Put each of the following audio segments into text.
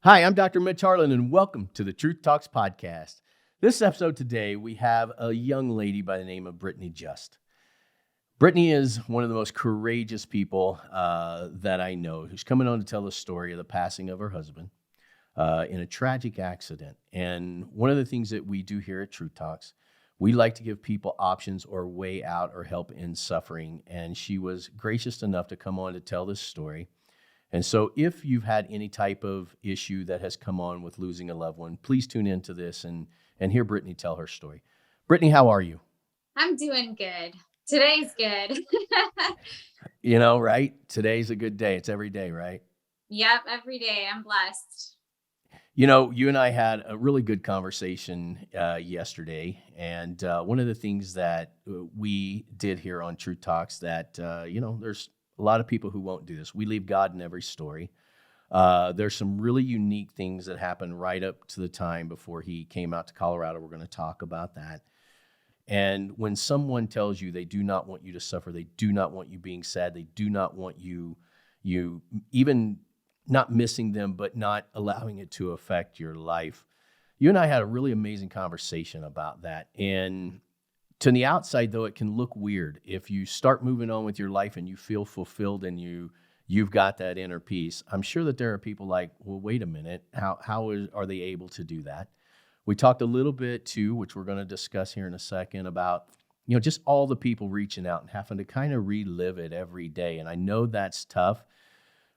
Hi, I'm Dr. Mitch Harlan, and welcome to the Truth Talks podcast. This episode today, we have a young lady by the name of Brittany Just. Brittany is one of the most courageous people that I know, who's coming on to tell the story of the passing of her husband in a tragic accident. And one of the things that we do here at Truth Talks, we like to give people options or way out or help in suffering. And she was gracious enough to come on to tell this story. And so if you've had any type of issue that has come on with losing a loved one, please tune into this and hear Brittany tell her story. Brittany, how are you? I'm doing good. Today's good. You know, right? Today's a good day. It's every day, right? Yep, every day I'm blessed. You know, you and I had a really good conversation yesterday. And one of the things that we did here on Truth Talks that, there's a lot of people who won't do this. We leave God in every story. There's some really unique things that happened right up to the time before he came out to Colorado. We're going to talk about that. And when someone tells you they do not want you to suffer, they do not want you being sad, they do not want you even not missing them, but not allowing it to affect your life. You and I had a really amazing conversation about that. And to the outside, though, it can look weird. If you start moving on with your life and you feel fulfilled and you've got that inner peace, I'm sure that there are people like, well, wait a minute, are they able to do that? We talked a little bit too, which we're going to discuss here in a second, about just all the people reaching out and having to kind of relive it every day. And I know that's tough,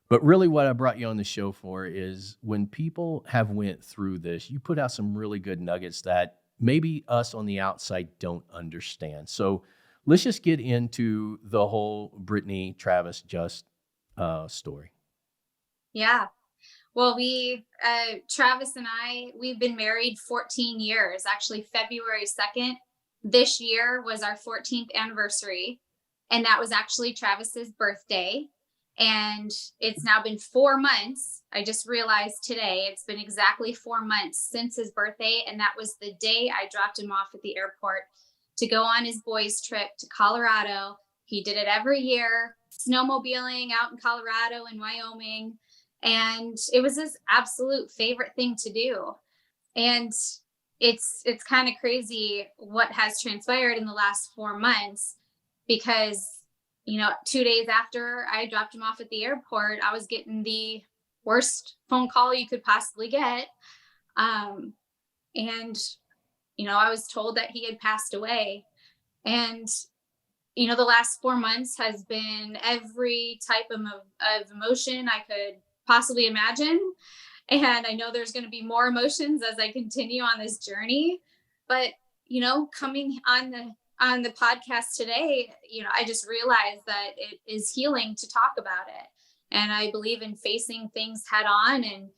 but really what I brought you on the show for is when people have went through this, you put out some really good nuggets that maybe us on the outside don't understand. So let's just get into the whole Brittany Travis Just story. Yeah. Well, Travis and we've been married 14 years. Actually, February 2nd, this year was our 14th anniversary. And that was actually Travis's birthday. And it's now been 4 months. I just realized today it's been exactly 4 months since his birthday. And that was the day I dropped him off at the airport to go on his boys' trip to Colorado. He did it every year, snowmobiling out in Colorado and Wyoming. And it was his absolute favorite thing to do. And it's kind of crazy what has transpired in the last 4 months, because 2 days after I dropped him off at the airport, I was getting the worst phone call you could possibly get. And I was told that he had passed away. And the last 4 months has been every type of emotion I could possibly imagine. And I know there's going to be more emotions as I continue on this journey. But, coming on the podcast today, I just realized that it is healing to talk about it. And I believe in facing things head on. And,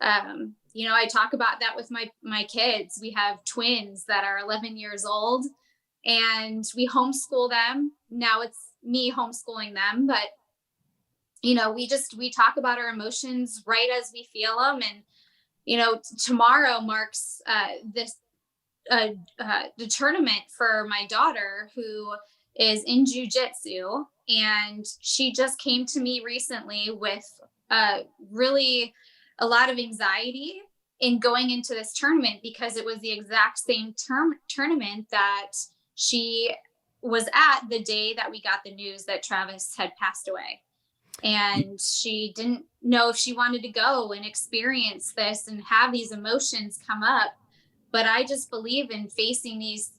I talk about that with my kids. We have twins that are 11 years old, and we homeschool them. Now it's me homeschooling them, but we talk about our emotions right as we feel them. And tomorrow marks the tournament for my daughter, who is in jiu-jitsu, and she just came to me recently with really a lot of anxiety in going into this tournament, because it was the exact same tournament that she was at the day that we got the news that Travis had passed away. And she didn't know if she wanted to go and experience this and have these emotions come up. But I just believe in facing these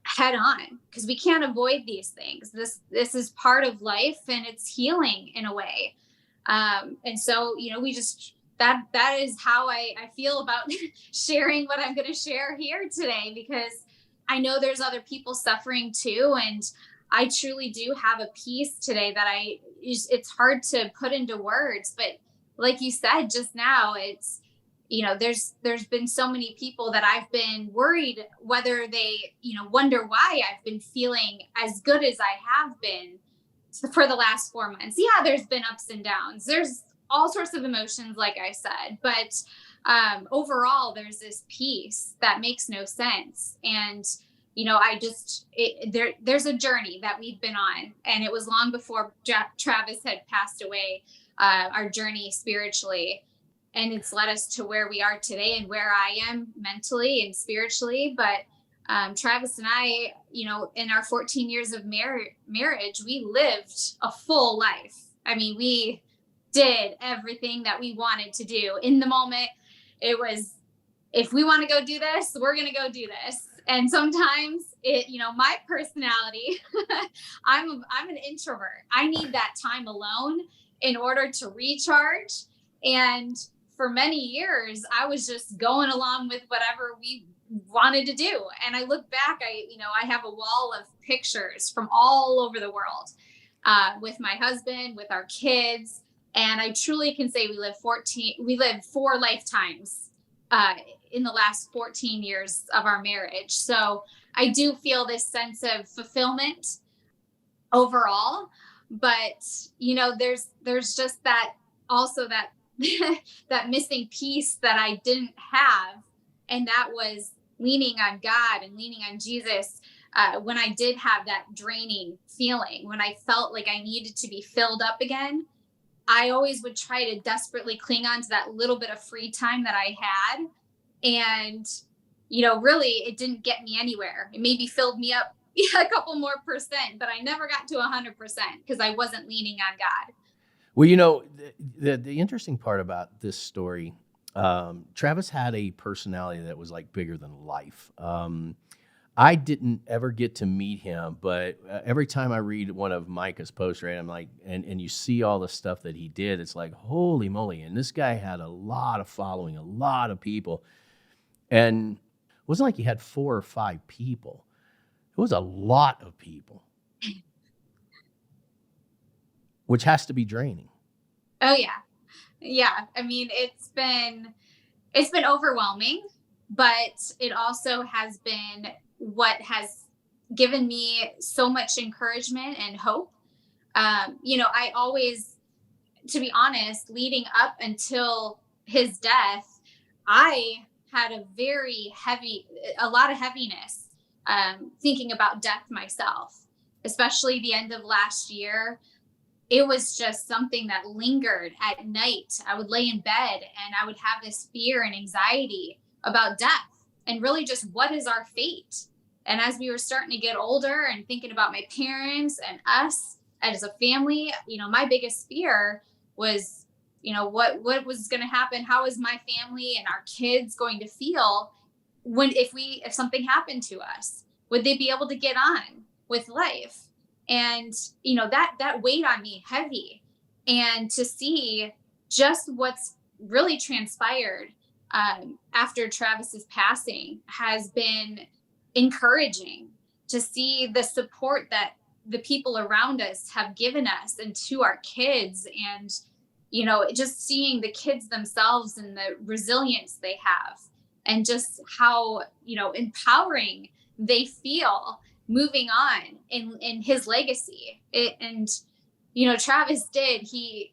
head on, because we can't avoid these things. This is part of life, and it's healing in a way. And so, that is how I feel about sharing what I'm going to share here today, because I know there's other people suffering too. And I truly do have a piece today that it's hard to put into words, but like you said just now, it's, there's been so many people that I've been worried whether they, wonder why I've been feeling as good as I have been for the last 4 months. Yeah, there's been ups and downs. There's all sorts of emotions, like I said, but overall, there's this piece that makes no sense. And there's a journey that we've been on, and it was long before Travis had passed away, our journey spiritually. and it's led us to where we are today and where I am mentally and spiritually. But Travis and I, in our 14 years of marriage, we lived a full life. I mean, we did everything that we wanted to do in the moment. It was, if we want to go do this, we're going to go do this. And sometimes my personality, I'm an introvert. I need that time alone in order to recharge. And for many years, I was just going along with whatever we wanted to do. And I look back, I have a wall of pictures from all over the world, with my husband, with our kids. And I truly can say we lived 4 lifetimes, in the last 14 years of our marriage. So I do feel this sense of fulfillment overall. But, there's just that, also that, that missing piece that I didn't have. And that was leaning on God and leaning on Jesus, when I did have that draining feeling, when I felt like I needed to be filled up again. I always would try to desperately cling on to that little bit of free time that I had. And, really it didn't get me anywhere. It maybe filled me up a couple more percent, but I never got to 100% because I wasn't leaning on God. Well, the interesting part about this story, Travis had a personality that was like bigger than life. I didn't ever get to meet him, but every time I read one of Micah's posts, right, I'm like, and you see all the stuff that he did, it's like, holy moly. And this guy had a lot of following, a lot of people. And it wasn't like he had 4 or 5 people. It was a lot of people, which has to be draining. Oh yeah. Yeah. I mean, it's been overwhelming, but it also has been what has given me so much encouragement and hope. I always, to be honest, leading up until his death, I had a lot of heaviness, thinking about death myself, especially the end of last year. It was just something that lingered at night. I would lay in bed and I would have this fear and anxiety about death and really just what is our fate. And as we were starting to get older and thinking about my parents and us as a family, my biggest fear was, what was going to happen? How is my family and our kids going to feel if something happened to us? Would they be able to get on with life? And, that weighed on me heavy. And to see just what's really transpired, after Travis's passing has been encouraging, to see the support that the people around us have given us and to our kids. And, just seeing the kids themselves and the resilience they have and just how, empowering they feel moving on in his legacy. Travis the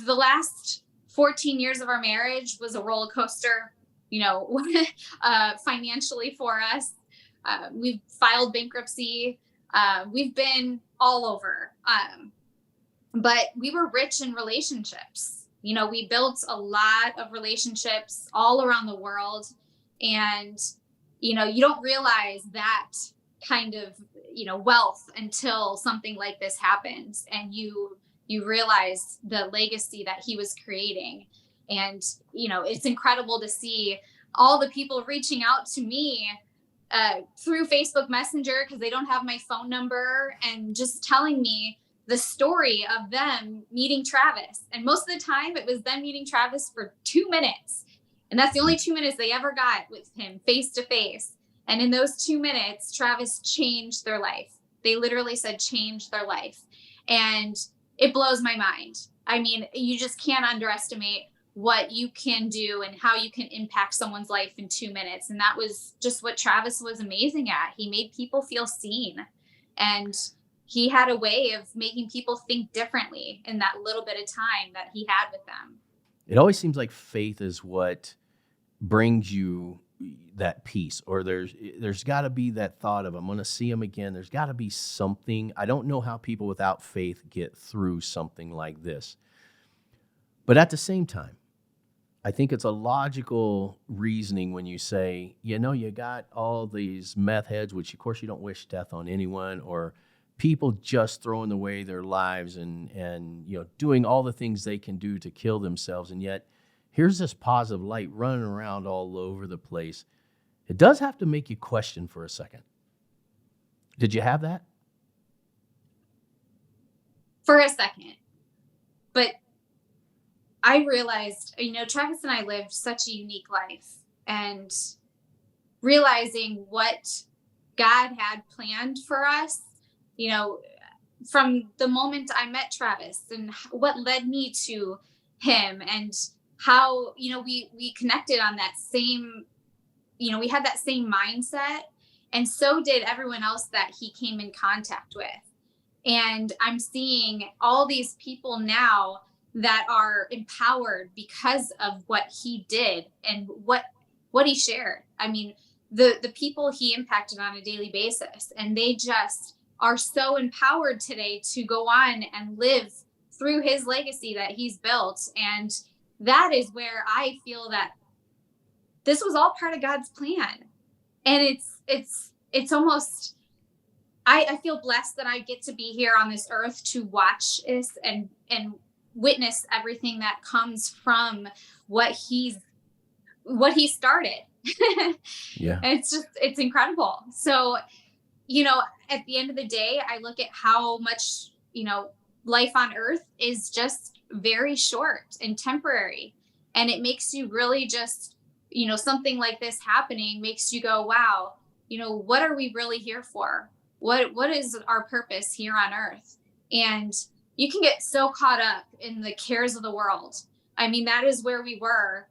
last 14 years of our marriage was a roller coaster, financially for us. We've filed bankruptcy. We've been all over. But we were rich in relationships. We built a lot of relationships all around the world. And, you don't realize that kind of, wealth until something like this happens. And you realize the legacy that he was creating. And, it's incredible to see all the people reaching out to me, through Facebook Messenger, because they don't have my phone number, and just telling me the story of them meeting Travis. And most of the time it was them meeting Travis for 2 minutes. And that's the only 2 minutes they ever got with him face to face. And in those 2 minutes, Travis changed their life. They literally said change their life. And it blows my mind. I mean, you just can't underestimate what you can do and how you can impact someone's life in 2 minutes. And that was just what Travis was amazing at. He made people feel seen. And he had a way of making people think differently in that little bit of time that he had with them. It always seems like faith is what brings you that peace, or there's got to be that thought of, I'm going to see him again. There's got to be something. I don't know how people without faith get through something like this. But at the same time, I think it's a logical reasoning when you say, you got all these meth heads, which of course you don't wish death on anyone, or people just throwing away their lives and doing all the things they can do to kill themselves. And yet here's this positive light running around all over the place. It does have to make you question for a second. Did you have that? For a second. But I realized, Travis and I lived such a unique life, and realizing what God had planned for us, from the moment I met Travis and what led me to him, and how, we connected on that same, we had that same mindset. And so did everyone else that he came in contact with. And I'm seeing all these people now that are empowered because of what he did and what he shared. I mean, the people he impacted on a daily basis, and they just are so empowered today to go on and live through his legacy that he's built. And that is where I feel that this was all part of God's plan. And it's almost, I feel blessed that I get to be here on this earth to watch this and witness everything that comes from what he started. Yeah. It's incredible. So, at the end of the day, I look at how much, life on earth is just very short and temporary. And it makes you really just, something like this happening makes you go, wow, what are we really here for? What is our purpose here on earth? And you can get so caught up in the cares of the world. I mean, that is where we were.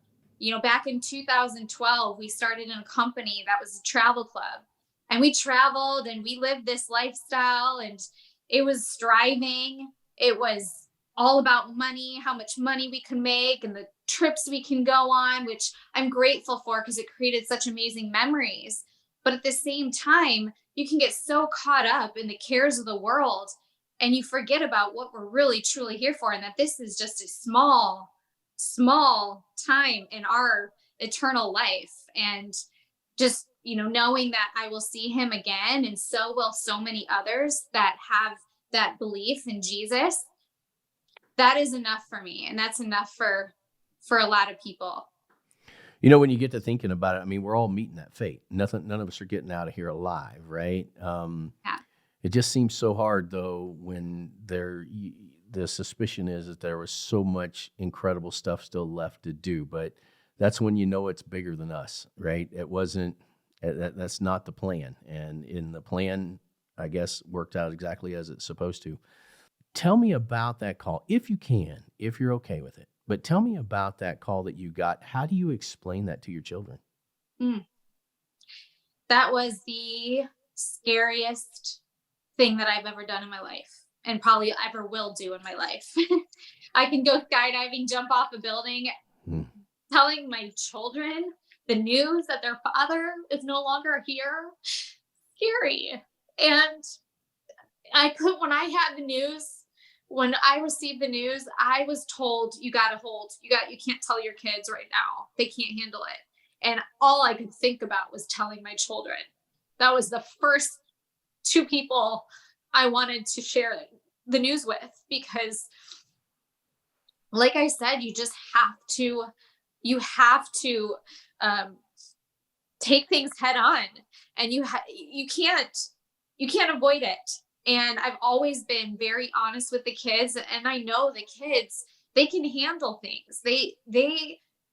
Back in 2012, we started in a company that was a travel club, and we traveled and we lived this lifestyle, and it was striving. It was all about money, how much money we can make and the trips we can go on, which I'm grateful for because it created such amazing memories. But at the same time, you can get so caught up in the cares of the world, and you forget about what we're really truly here for, and that this is just a small time in our eternal life. And just, knowing that I will see him again, and so will so many others that have that belief in Jesus, that is enough for me. And that's enough for a lot of people. When you get to thinking about it, I mean, we're all meeting that fate. None of us are getting out of here alive, right? Yeah. It just seems so hard, though, when the suspicion is that there was so much incredible stuff still left to do. But that's when it's bigger than us, right? It wasn't. That's not the plan, and in the plan, I guess, worked out exactly as it's supposed to. Tell me about that call, if you can, if you're okay with it. But tell me about that call that you got. How do you explain that to your children? That was the scariest thing that I've ever done in my life, and probably ever will do in my life. I can go skydiving, jump off a building, telling my children the news that their father is no longer here. Scary. And when I had the news, when I received the news, I was told, you can't tell your kids right now. They can't handle it. And all I could think about was telling my children. That was the first two people I wanted to share the news with, because like I said, you just have to take things head on, and you can't avoid it. And I've always been very honest with the kids, and I know the kids, they can handle things.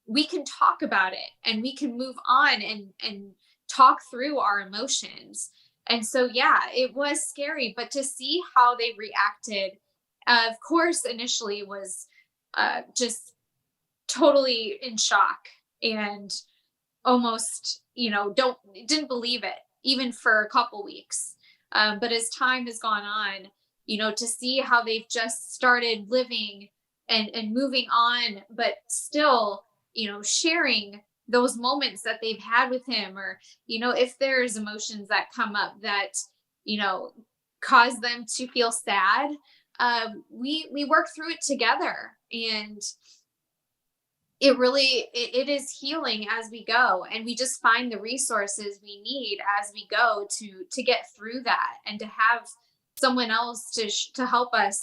We can talk about it, and we can move on and talk through our emotions. And so, yeah, it was scary, but to see how they reacted, of course, initially was just totally in shock, and almost, didn't believe it, even for a couple weeks. But as time has gone on, to see how they've just started living and moving on, but still, sharing those moments that they've had with him, or, if there's emotions that come up that, cause them to feel sad, we work through it together. And it is healing as we go, and we just find the resources we need as we go to get through that, and to have someone else to help us,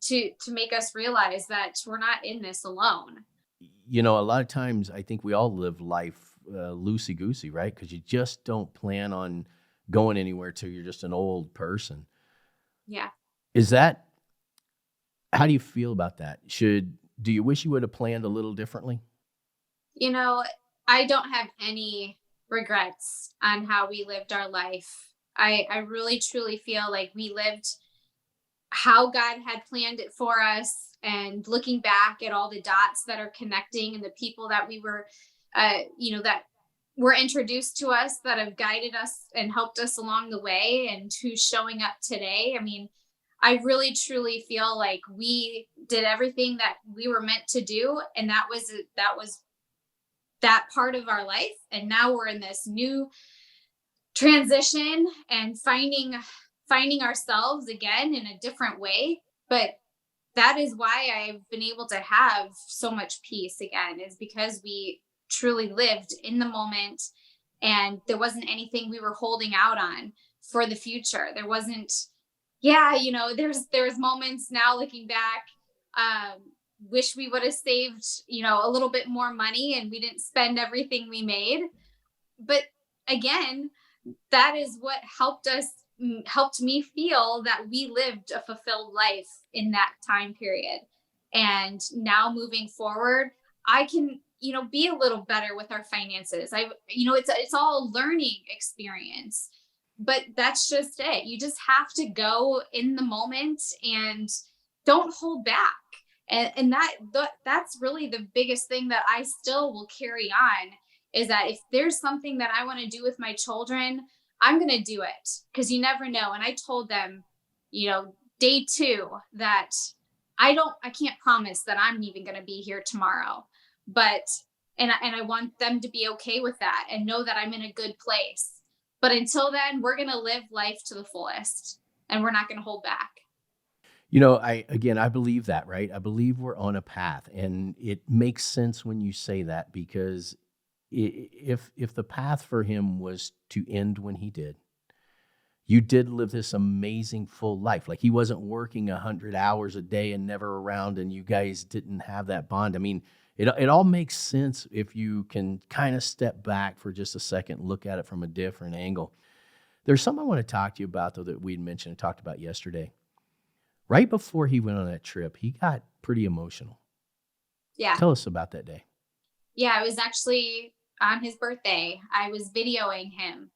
to make us realize that we're not in this alone. A lot of times I think we all live life loosey goosey, right? Because you just don't plan on going anywhere till you're just an old person. Yeah. Is that How do you feel about that? Do you wish you would have planned a little differently? You know, I don't have any regrets on how we lived our life. I really truly feel like we lived how God had planned it for us. And looking back at all the dots that are connecting and the people that we were, that were introduced to us, that have guided us and helped us along the way, and who's showing up today. I mean, I really truly feel like we did everything that we were meant to do. And that was that part of our life. And now we're in this new transition and finding ourselves again in a different way. But that is why I've been able to have so much peace again, is because we truly lived in the moment, and there wasn't anything we were holding out on for the future. There wasn't, yeah, there's moments now looking back, um wish we would have saved, a little bit more money and we didn't spend everything we made. But again, that is what helped me feel that we lived a fulfilled life in that time period. And now moving forward, I can, be a little better with our finances. It's all a learning experience. But that's just it. You just have to go in the moment and don't hold back. And that's really the biggest thing that I still will carry on, is that if there's something that I want to do with my children, I'm going to do it, because you never know. And I told them, day two, that I can't promise that I'm even going to be here tomorrow, but, and I want them to be okay with that and know that I'm in a good place. But until then, we're going to live life to the fullest, and we're not going to hold back. I believe that, right? I believe we're on a path, and it makes sense when you say that, because if the path for him was to end when he did, you did live this amazing full life. Like, he wasn't working 100 hours a day and never around, and you guys didn't have that bond. I mean, it all makes sense if you can kind of step back for just a second, look at it from a different angle. There's something I want to talk to you about, though, that we'd mentioned and talked about yesterday. Right before he went on that trip, he got pretty emotional. Yeah. Tell us about that day. Yeah, it was actually on his birthday. I was videoing him,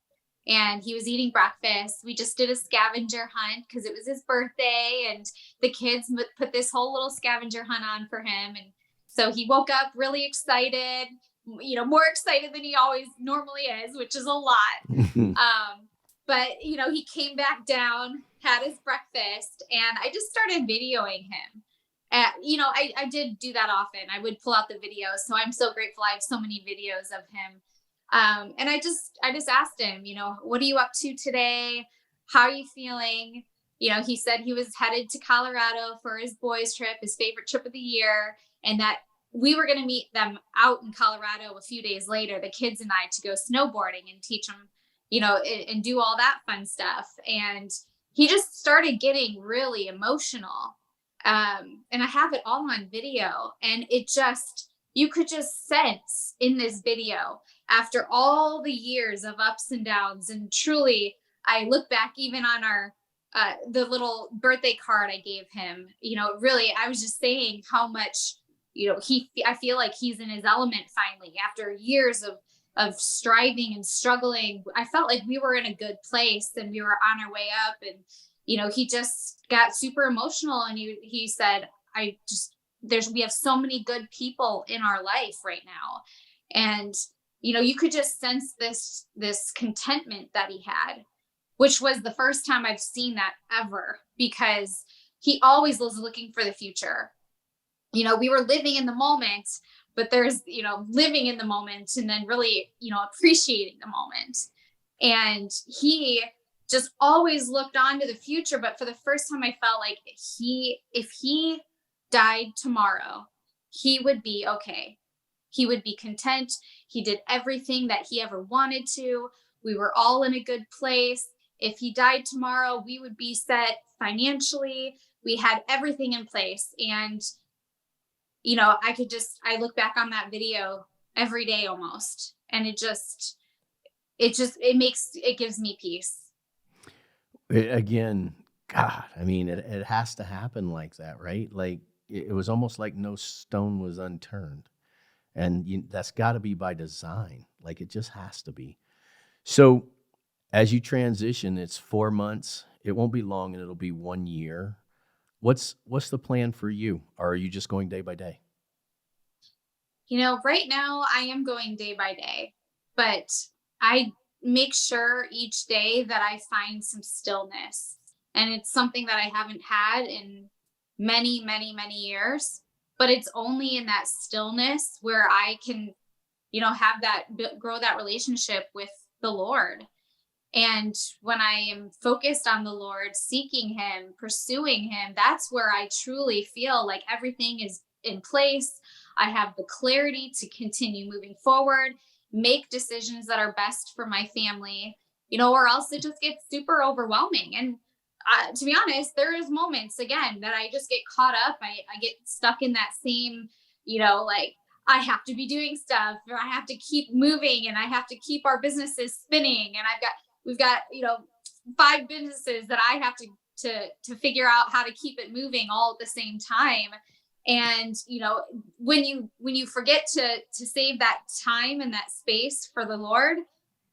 and he was eating breakfast. We just did a scavenger hunt because it was his birthday, and the kids put this whole little scavenger hunt on for him. And so he woke up really excited, more excited than he always normally is, which is a lot. But, he came back down, had his breakfast, and I just started videoing him. I did do that often. I would pull out the videos. So I'm so grateful I have so many videos of him. And I just asked him, what are you up to today? How are you feeling? He said he was headed to Colorado for his boys' trip, his favorite trip of the year, and that we were going to meet them out in Colorado a few days later, the kids and I, to go snowboarding and teach them, and do all that fun stuff. And he just started getting really emotional. And I have it all on video, and you could just sense in this video, after all the years of ups and downs. And truly, I look back even on the little birthday card I gave him, really, I was just saying how much, I feel like he's in his element finally, after years of striving and struggling. I felt like we were in a good place and we were on our way up. And he just got super emotional, and he said, we have so many good people in our life right now. And, you could just sense this contentment that he had, which was the first time I've seen that ever, because he always was looking for the future. We were living in the moment, but there's, living in the moment and then really, appreciating the moment. And he just always looked on to the future. But for the first time, I felt like if he died tomorrow, he would be okay. He would be content. He did everything that he ever wanted to. We were all in a good place. If he died tomorrow, we would be set financially. We had everything in place. And, I look back on that video every day almost. And it gives me peace. Again, God, I mean, it has to happen like that, right? Like it was almost like no stone was unturned. And that's got to be by design. Like it just has to be. So as you transition, it's 4 months. It won't be long, and it'll be 1 year. What's the plan for you? Or are you just going day by day? Right now I am going day by day, but I make sure each day that I find some stillness. And it's something that I haven't had in many, many, many years. But it's only in that stillness where I can, grow that relationship with the Lord. And when I am focused on the Lord, seeking Him, pursuing Him, that's where I truly feel like everything is in place. I have the clarity to continue moving forward, make decisions that are best for my family, or else it just gets super overwhelming. And to be honest, there is moments again that I just get caught up. I get stuck in that same, like I have to be doing stuff, or I have to keep moving, and I have to keep our businesses spinning. And we've got 5 businesses that I have to figure out how to keep it moving all at the same time. And when you forget to save that time and that space for the Lord,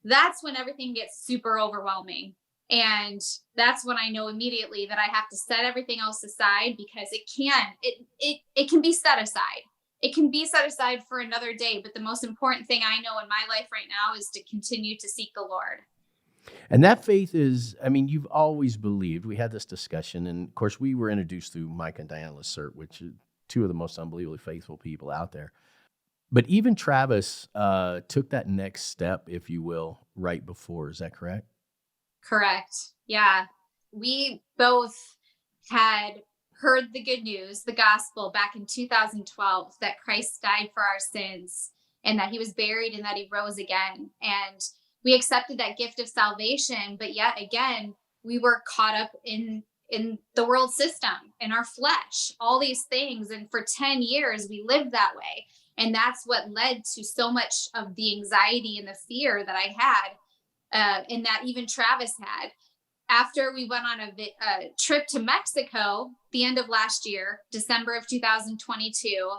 that's when everything gets super overwhelming. And that's when I know immediately that I have to set everything else aside, because it can be set aside. It can be set aside for another day. But the most important thing I know in my life right now is to continue to seek the Lord. And that faith is, I mean, you've always believed. We had this discussion, and of course, we were introduced through Micah and Diana LaCerte, which are two of the most unbelievably faithful people out there. But even Travis took that next step, if you will, right before. Is that correct? Correct. Yeah. We both had heard the good news, the gospel, back in 2012, that Christ died for our sins and that He was buried and that He rose again. And we accepted that gift of salvation, but yet again, we were caught up in the world system, in our flesh, all these things. And for 10 years, we lived that way. And that's what led to so much of the anxiety and the fear that I had, and that even Travis had. After we went on a trip to Mexico, the end of last year, December of 2022,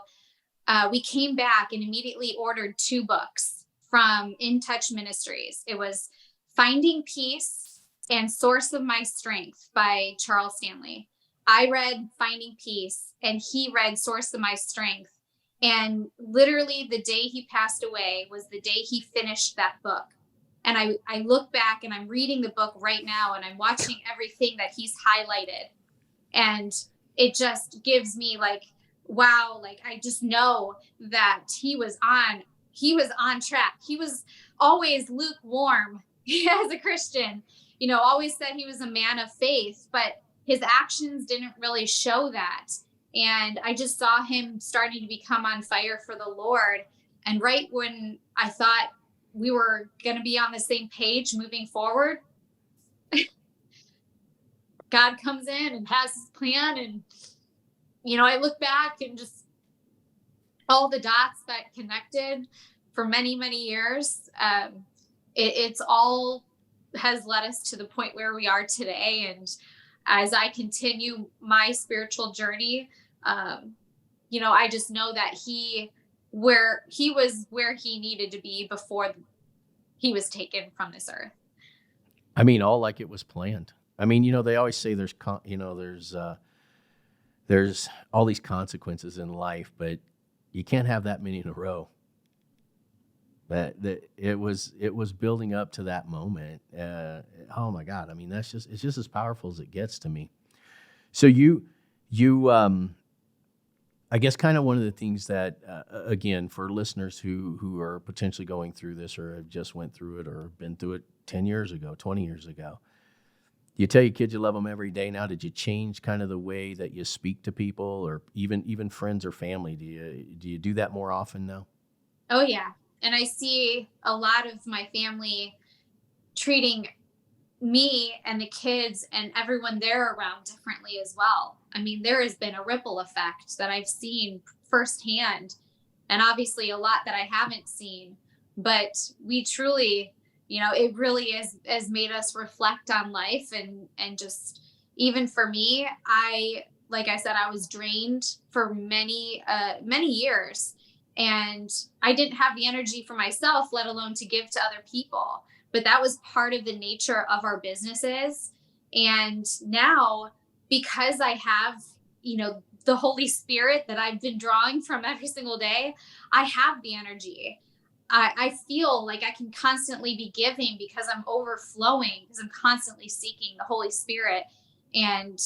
we came back and immediately ordered 2 books from In Touch Ministries. It was Finding Peace and Source of My Strength by Charles Stanley. I read Finding Peace and he read Source of My Strength. And literally the day he passed away was the day he finished that book. And I look back and I'm reading the book right now and I'm watching everything that he's highlighted. And it just gives me like, wow, like I just know that he was on track. He was always lukewarm as a Christian, always said he was a man of faith, but his actions didn't really show that. And I just saw him starting to become on fire for the Lord. And right when I thought we were going to be on the same page moving forward, God comes in and has His plan. And, I look back and just all the dots that connected for many, many years, it's all has led us to the point where we are today. And as I continue my spiritual journey, I just know that he was where he needed to be before he was taken from this earth. I mean, all like it was planned. I mean, they always say there's all these consequences in life, but you can't have that many in a row. That it was building up to that moment. Oh my God! I mean, it's just as powerful as it gets to me. So you I guess kind of one of the things that again, for listeners who are potentially going through this or have just went through it or been through it 10 years ago, 20 years ago, you tell your kids you love them every day now. Did you change kind of the way that you speak to people or even friends or family? Do you do that more often now? Oh, yeah. And I see a lot of my family treating me and the kids and everyone they're around differently as well. I mean, there has been a ripple effect that I've seen firsthand, and obviously a lot that I haven't seen. But we truly, it really has made us reflect on life, and just, even for me, like I said, I was drained for many years, and I didn't have the energy for myself, let alone to give to other people. But that was part of the nature of our businesses. And now, because I have, the Holy Spirit that I've been drawing from every single day, I have the energy. I feel like I can constantly be giving because I'm overflowing, because I'm constantly seeking the Holy Spirit. And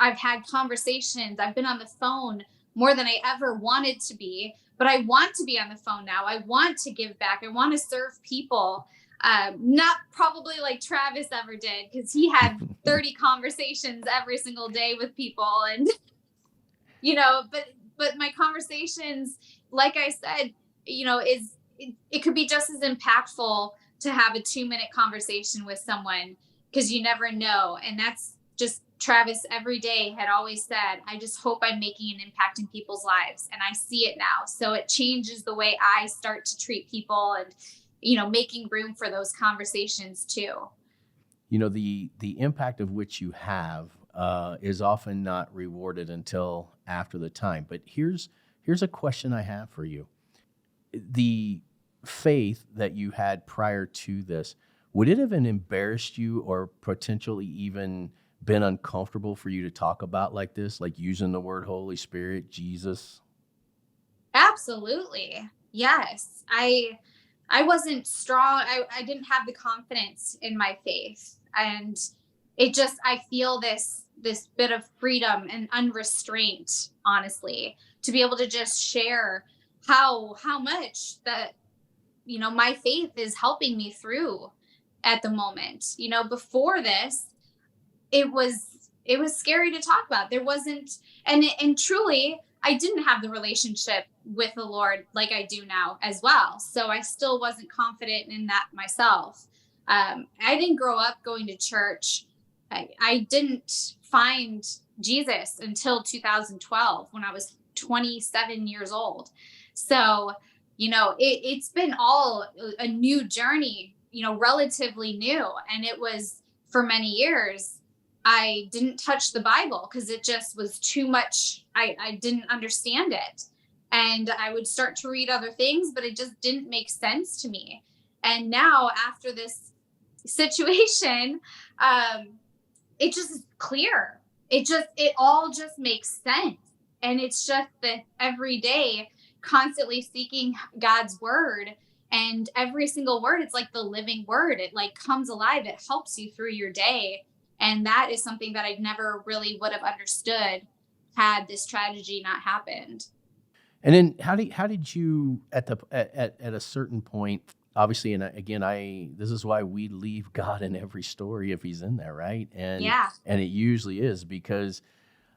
I've had conversations, I've been on the phone more than I ever wanted to be, but I want to be on the phone now. I want to give back. I want to serve people. Not probably like Travis ever did, because he had 30 conversations every single day with people. And, but my conversations, like I said, it could be just as impactful to have a 2-minute conversation with someone, because you never know. And that's just Travis every day had always said, I just hope I'm making an impact in people's lives. And I see it now. So it changes the way I start to treat people, and, making room for those conversations too. The impact of which you have is often not rewarded until after the time. But here's a question I have for you. The faith that you had prior to this, would it have embarrassed you or potentially even been uncomfortable for you to talk about like this, like using the word Holy Spirit, Jesus? Absolutely. Yes. I wasn't strong. I didn't have the confidence in my faith. And I feel this bit of freedom and unrestraint, honestly, to be able to just share how much that, my faith is helping me through at the moment. Before this, it was scary to talk about. There wasn't, and truly, I didn't have the relationship with the Lord like I do now as well. So I still wasn't confident in that myself. I didn't grow up going to church. I didn't find Jesus until 2012, when I was 27 years old. So, it's been all a new journey, relatively new. And it was, for many years, I didn't touch the Bible because it just was too much. I didn't understand it. And I would start to read other things, but it just didn't make sense to me. And now, after this situation, um, it just is clear. It all just makes sense. And it's just that every day, constantly seeking God's word, and every single word, it's like the living word. It like comes alive. It helps you through your day. And that is something that I never really would have understood had this tragedy not happened. And then how did you at a certain point, obviously, and again, I this is why we leave God in every story if he's in there, right? Yeah. And it usually is, because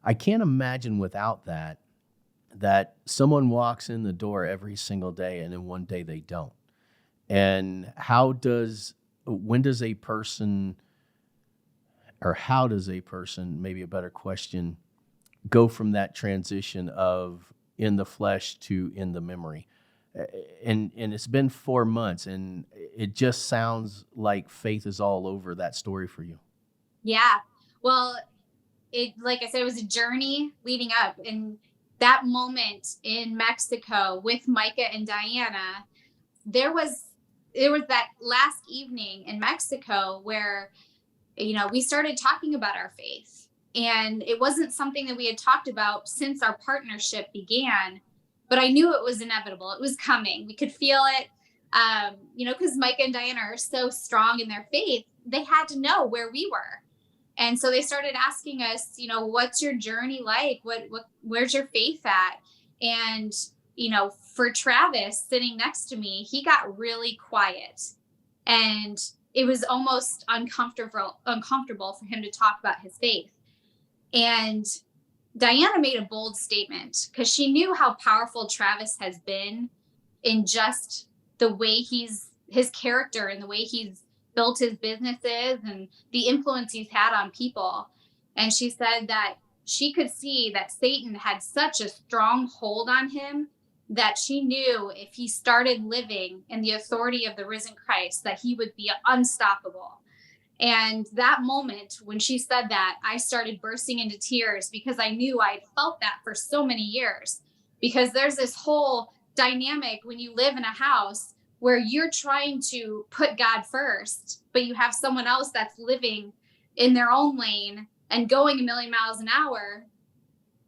I can't imagine without that someone walks in the door every single day and then one day they don't. And when does a person, or how does a person, maybe a better question, go from that transition of in the flesh to in the memory? And it's been 4 months, and it just sounds like faith is all over that story for you. Yeah. Well, like I said, it was a journey leading up. And that moment in Mexico with Micah and Diana, there was that last evening in Mexico where, we started talking about our faith. And it wasn't something that we had talked about since our partnership began, but I knew it was inevitable. It was coming. We could feel it. Because Micah and Diana are so strong in their faith, they had to know where we were. And so they started asking us, what's your journey like? Where's your faith at? And, for Travis sitting next to me, he got really quiet, and it was almost uncomfortable for him to talk about his faith. And Diana made a bold statement, because she knew how powerful Travis has been in just the way his character and the way he's built his businesses and the influence he's had on people. And she said that she could see that Satan had such a strong hold on him that she knew if he started living in the authority of the risen Christ, that he would be unstoppable. And that moment when she said that, I started bursting into tears because I knew I'd felt that for so many years. Because there's this whole dynamic when you live in a house where you're trying to put God first, but you have someone else that's living in their own lane and going a million miles an hour.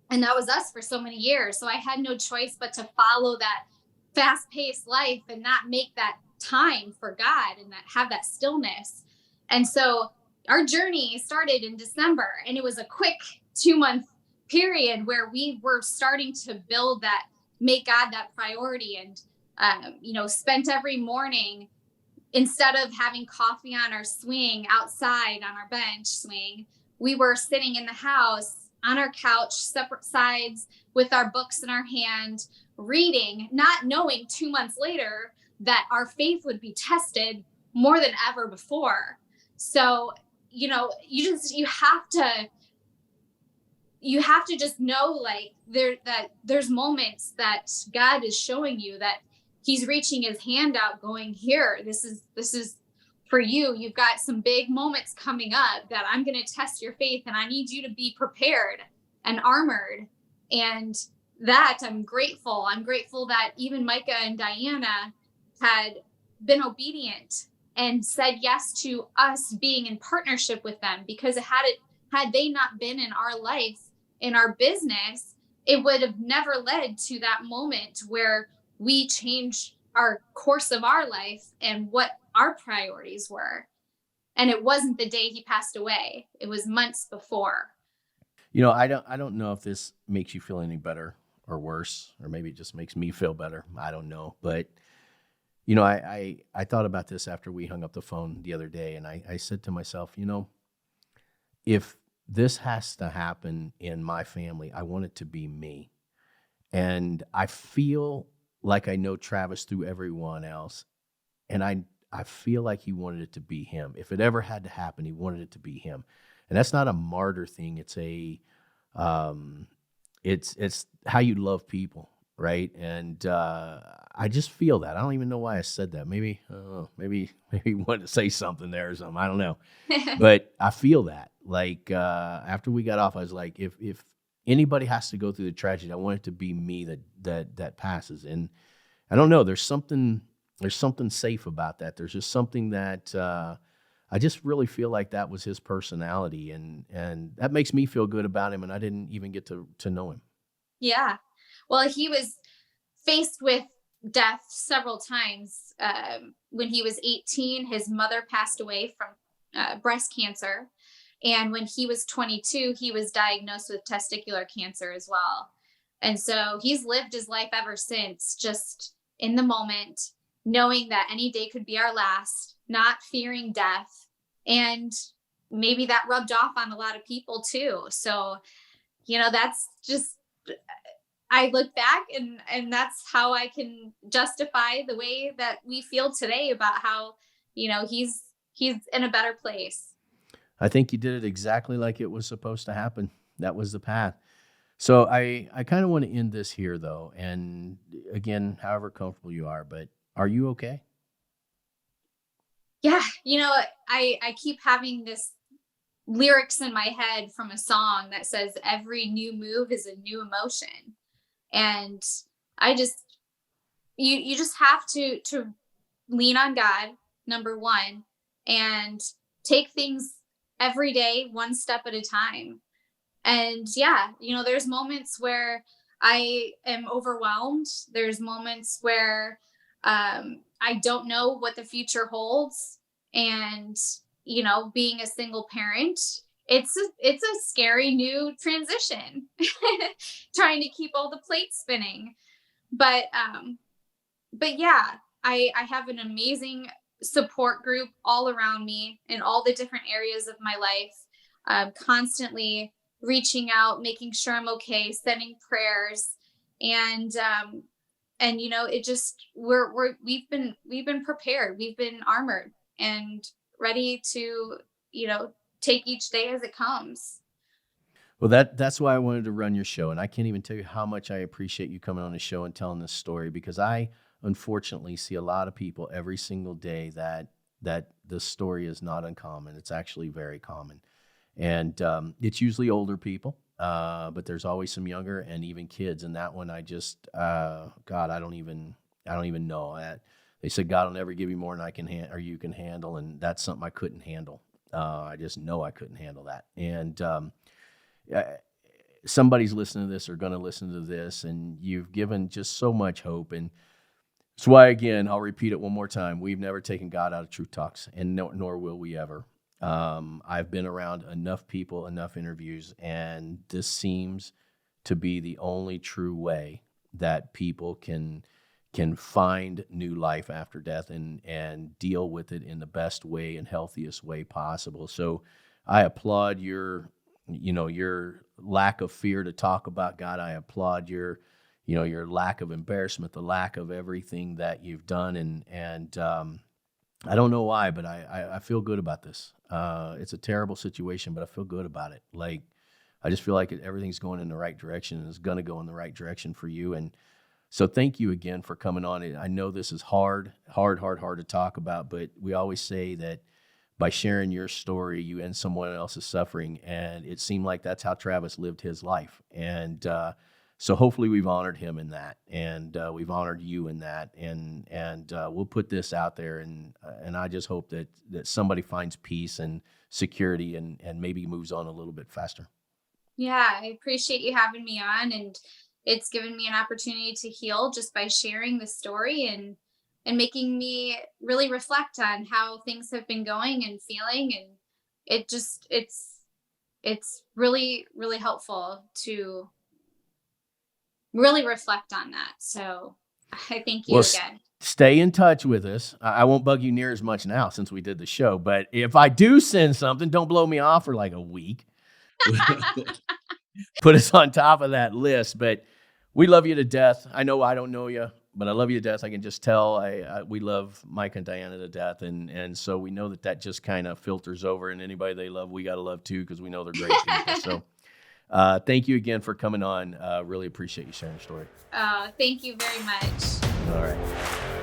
And that was us for so many years. So I had no choice but to follow that fast paced life and not make that time for God and that have that stillness. And so our journey started in December, and it was a quick 2-month period where we were starting to build that, make God that priority. And, spent every morning, instead of having coffee on our swing outside on our bench swing, we were sitting in the house on our couch, separate sides, with our books in our hand, reading, not knowing 2 months later that our faith would be tested more than ever before. So, you have to just know, like, that there's moments that God is showing you that he's reaching his hand out going, here, this is for you. You've got some big moments coming up that I'm going to test your faith, and I need you to be prepared and armored. And that I'm grateful. I'm grateful that even Micah and Diana had been obedient and said yes to us being in partnership with them, because had they not been in our life, in our business, it would have never led to that moment where we changed our course of our life and what our priorities were. And it wasn't the day he passed away. It was months before. I don't know if this makes you feel any better or worse, or maybe it just makes me feel better. I don't know. But, I thought about this after we hung up the phone the other day, and I said to myself, if this has to happen in my family, I want it to be me. And I feel like I know Travis through everyone else. And I feel like he wanted it to be him. If it ever had to happen, he wanted it to be him. And that's not a martyr thing. It's it's how you love people, right? And I just feel that. I don't even know why I said that. Maybe he wanted to say something there or something. I don't know. But I feel that. Like after we got off, I was like, if anybody has to go through the tragedy, I want it to be me that passes. And I don't know. There's something safe about that. There's just something that I just really feel like that was his personality, and that makes me feel good about him. And I didn't even get to know him. Yeah. Well, he was faced with death several times. When he was 18, his mother passed away from breast cancer. And when he was 22, he was diagnosed with testicular cancer as well. And so he's lived his life ever since, just in the moment, knowing that any day could be our last, not fearing death. And maybe that rubbed off on a lot of people too. So, that's just, I look back and that's how I can justify the way that we feel today about how, he's in a better place. I think you did it exactly like it was supposed to happen. That was the path. So I kind of want to end this here, though. And again, however comfortable you are, but are you okay? Yeah. I keep having this lyrics in my head from a song that says every new move is a new emotion. And I just, you just have to lean on God, number one, and take things every day, one step at a time. And yeah, there's moments where I am overwhelmed. There's moments where I don't know what the future holds. And, being a single parent, it's a scary new transition, trying to keep all the plates spinning. But yeah, I have an amazing support group all around me in all the different areas of my life, constantly reaching out, making sure I'm okay, sending prayers. And And it just we've been prepared, we've been armored and ready to take each day as it comes. Well, that's why I wanted to run your show, and I can't even tell you how much I appreciate you coming on the show and telling this story, because I unfortunately see a lot of people every single day that this story is not uncommon. It's actually very common, and it's usually older people, but there's always some younger and even kids. And that one, I just God, I don't even know. They said God will never give you more than I can or you can handle, and that's something I couldn't handle. I just know I couldn't handle that, and uh, somebody's listening to this or going to listen to this, and you've given just so much hope. And that's why, again, I'll repeat it one more time. We've never taken God out of Truth Talks, and nor will we ever. I've been around enough people, enough interviews, and this seems to be the only true way that people can find new life after death and deal with it in the best way and healthiest way possible. So I applaud your lack of fear to talk about God. I applaud your lack of embarrassment, the lack of everything that you've done. And I don't know why, but I feel good about this. It's a terrible situation, but I feel good about it. Like, I just feel like everything's going in the right direction, and it's going to go in the right direction for you. And so thank you again for coming on. I know this is hard to talk about, but we always say that by sharing your story, you end someone else's suffering. And it seemed like that's how Travis lived his life. And so hopefully we've honored him in that, and we've honored you in that. And we'll put this out there. And I just hope that somebody finds peace and security and maybe moves on a little bit faster. Yeah, I appreciate you having me on, and it's given me an opportunity to heal just by sharing the story and making me really reflect on how things have been going and feeling. And it's really, really helpful to really reflect on that. So I thank you Well, again. stay in touch with us. I won't bug you near as much now since we did the show, but if I do send something, don't blow me off for like a week. Put us on top of that list. But we love you to death. I know I don't know you, but I love you to death. I can just tell. We love Mike and Diana to death, and so we know that just kind of filters over, and anybody they love, we got to love too, because we know they're great people. So thank you again for coming on. Really appreciate you sharing your story. Thank you very much. All right.